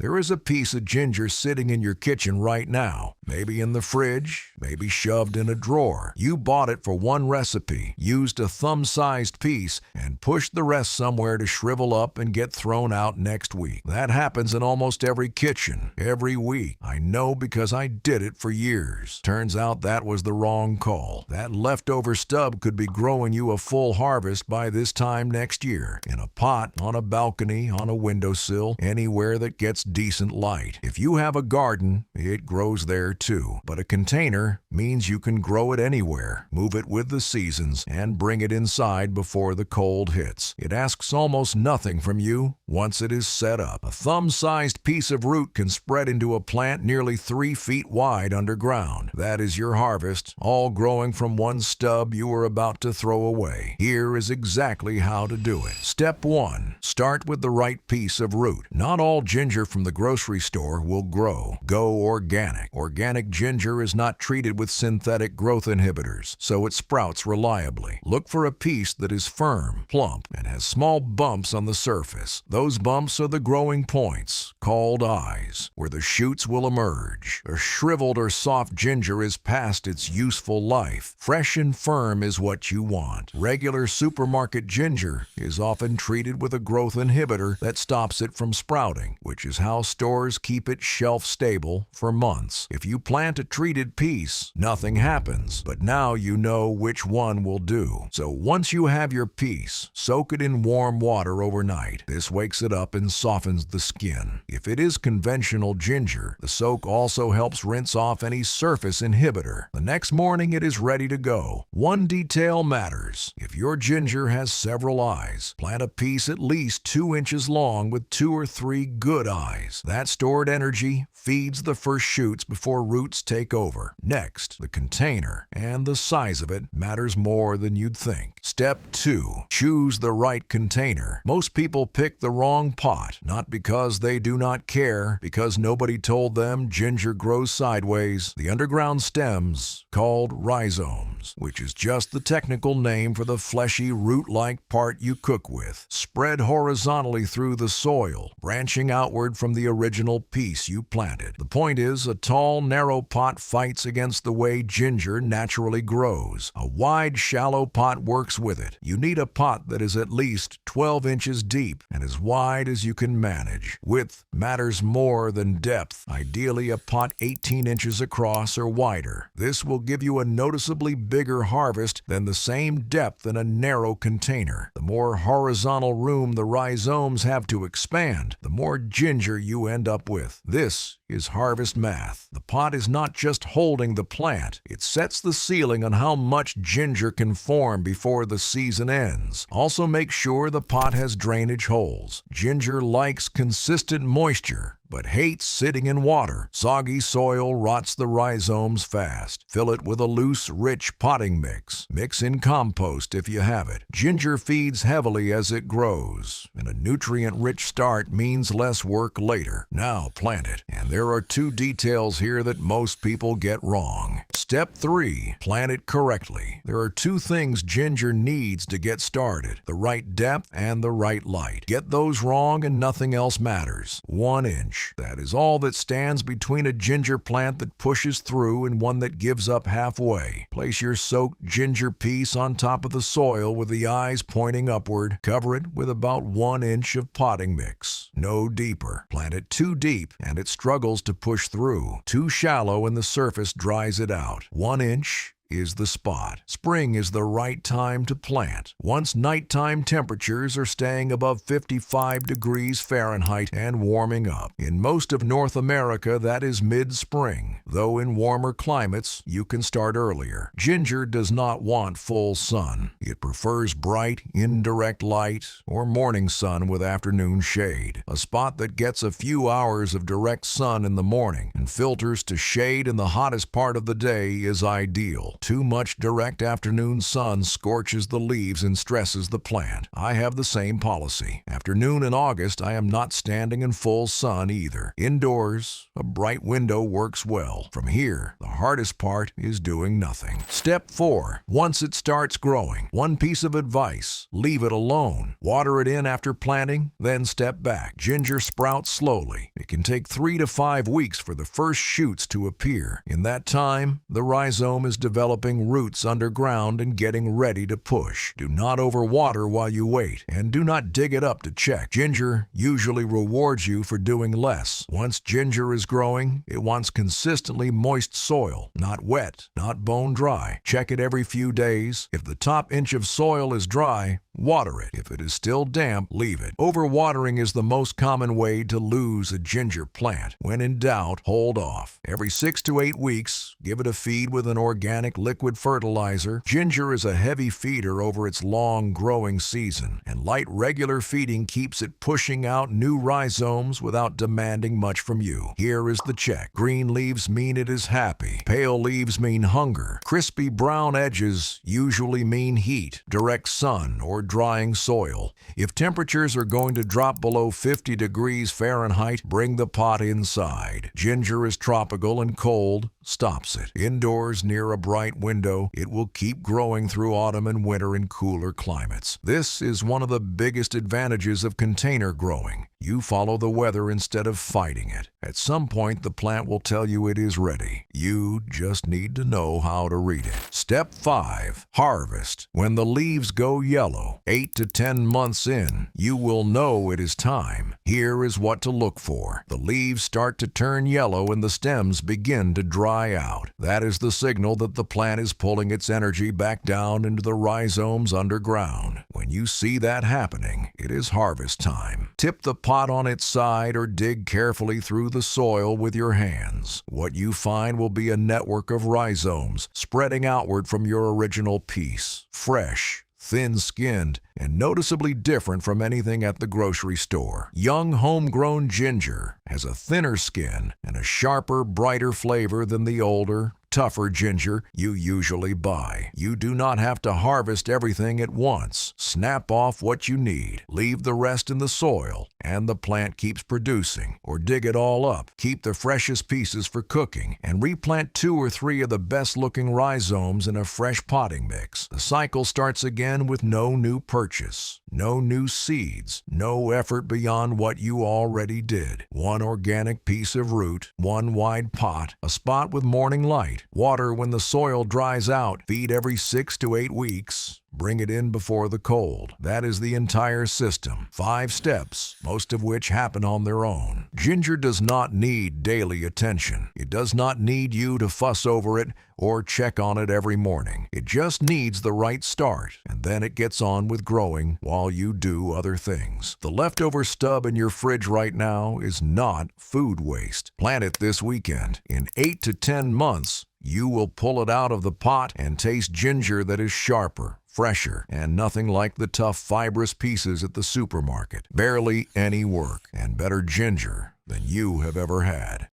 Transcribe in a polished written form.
There is a piece of ginger sitting in your kitchen right now, maybe in the fridge, maybe shoved in a drawer. You bought it for one recipe, used a thumb-sized piece, and pushed the rest somewhere to shrivel up and get thrown out next week. That happens in almost every kitchen, every week. I know because I did it for years. Turns out that was the wrong call. That leftover stub could be growing you a full harvest by this time next year. In a pot, on a balcony, on a windowsill, anywhere that gets decent light. If you have a garden, it grows there too. But a container means you can grow it anywhere, move it with the seasons, and bring it inside before the cold hits. It asks almost nothing from you once it is set up. A thumb-sized piece of root can spread into a plant nearly 3 feet wide underground. That is your harvest, all growing from one stub you were about to throw away. Here is exactly how to do it. Step 1. Start with the right piece of root. Not all ginger from the grocery store will grow. Go organic. Organic ginger is not treated with synthetic growth inhibitors, so it sprouts reliably. Look for a piece that is firm, plump, and has small bumps on the surface. Those bumps are the growing points, called eyes, where the shoots will emerge. A shriveled or soft ginger is past its useful life. Fresh and firm is what you want. Regular supermarket ginger is often treated with a growth inhibitor that stops it from sprouting, which is how stores keep it shelf-stable for months. If you plant a treated piece, nothing happens, but now you know which one will do. So once you have your piece, soak it in warm water overnight. This wakes it up and softens the skin. If it is conventional ginger, the soak also helps rinse off any surface inhibitor. The next morning it is ready to go. One detail matters. If your ginger has several eyes, plant a piece at least 2 inches long with 2 or 3 good eyes. That stored energy feeds the first shoots before roots take over. Next, the container, and the size of it matters more than you'd think. Step 2. Choose the right container. Most people pick the wrong pot, not because they do not care, because nobody told them ginger grows sideways. The underground stems, called rhizomes, which is just the technical name for the fleshy root-like part you cook with, spread horizontally through the soil, branching outward from the original piece you planted. The point is, a tall, narrow pot fights against the way ginger naturally grows. A wide, shallow pot works with it. You need a pot that is at least 12 inches deep and as wide as you can manage. Width matters more than depth. Ideally, a pot 18 inches across or wider. This will give you a noticeably bigger harvest than the same depth in a narrow container. The more horizontal room the rhizomes have to expand, the more ginger you end up with. This is harvest math. The pot is not just holding the plant, it sets the ceiling on how much ginger can form before the season ends. Also make sure the pot has drainage holes. Ginger likes consistent moisture, but hates sitting in water. Soggy soil rots the rhizomes fast. Fill it with a loose, rich potting mix. Mix in compost if you have it. Ginger feeds heavily as it grows, and a nutrient-rich start means less work later. Now plant it. And there are 2 details here that most people get wrong. Step 3. Plant it correctly. There are 2 things ginger needs to get started: the right depth and the right light. Get those wrong and nothing else matters. 1 inch. That is all that stands between a ginger plant that pushes through and one that gives up halfway. Place your soaked ginger piece on top of the soil with the eyes pointing upward. Cover it with about 1 inch of potting mix. No deeper. Plant it too deep and it struggles to push through. Too shallow and the surface dries it out. 1 inch is the spot. Spring is the right time to plant. Once nighttime temperatures are staying above 55 degrees Fahrenheit and warming up. In most of North America, that is mid-spring, though in warmer climates, you can start earlier. Ginger does not want full sun. It prefers bright, indirect light or morning sun with afternoon shade. A spot that gets a few hours of direct sun in the morning and filters to shade in the hottest part of the day is ideal. soil. Too much direct afternoon sun scorches the leaves and stresses the plant. I have the same policy. Afternoon in August, I am not standing in full sun either. Indoors, a bright window works well. From here, the hardest part is doing nothing. Step 4. Once it starts growing, one piece of advice: leave it alone. Water it in after planting, then step back. Ginger sprouts slowly. It can take 3 to 5 weeks for the first shoots to appear. In that time, the rhizome is developing roots underground and getting ready to push. Do not overwater while you wait, and do not dig it up to check. Ginger usually rewards you for doing less. Once ginger is growing, it wants consistently moist soil, not wet, not bone dry. Check it every few days. If the top inch of soil is dry, water it. If it is still damp, leave it. Overwatering is the most common way to lose a ginger plant. When in doubt, hold off. Every 6 to 8 weeks, give it a feed with an organic liquid fertilizer. Ginger is a heavy feeder over its long growing season, and light regular feeding keeps it pushing out new rhizomes without demanding much from you. Here is the check. Green leaves mean it is happy. Pale leaves mean hunger. Crispy brown edges usually mean heat, direct sun, or drying soil. If temperatures are going to drop below 50 degrees Fahrenheit, bring the pot inside. Ginger is tropical, and cold stops it. Indoors near a bright window, it will keep growing through autumn and winter in cooler climates. This is one of the biggest advantages of container growing. You follow the weather instead of fighting it. At some point, the plant will tell you it is ready. You just need to know how to read it. Step 5. Harvest. When the leaves go yellow, 8 to 10 months in, you will know it is time. Here is what to look for. The leaves start to turn yellow and the stems begin to dry out. That is the signal that the plant is pulling its energy back down into the rhizomes underground. When you see that happening, it is harvest time. Tip the pot on its side or dig carefully through the soil with your hands. What you find will be a network of rhizomes spreading outward from your original piece. Fresh, thin-skinned, and noticeably different from anything at the grocery store. Young homegrown ginger has a thinner skin and a sharper, brighter flavor than the older, tougher ginger you usually buy. You do not have to harvest everything at once. Snap off what you need. Leave the rest in the soil, and the plant keeps producing. Or dig it all up. Keep the freshest pieces for cooking, and replant 2 or 3 of the best-looking rhizomes in a fresh potting mix. The cycle starts again with no new purchase, no new seeds, no effort beyond what you already did. 1 organic piece of root, 1 wide pot, a spot with morning light. Water when the soil dries out. Feed every 6 to 8 weeks. Bring it in before the cold. That is the entire system. 5 steps, most of which happen on their own. Ginger does not need daily attention. It does not need you to fuss over it or check on it every morning. It just needs the right start, and then it gets on with growing while you do other things. The leftover stub in your fridge right now is not food waste. Plant it this weekend. In 8 to 10 months, you will pull it out of the pot and taste ginger that is sharper, fresher, and nothing like the tough, fibrous pieces at the supermarket. Barely any work, and better ginger than you have ever had.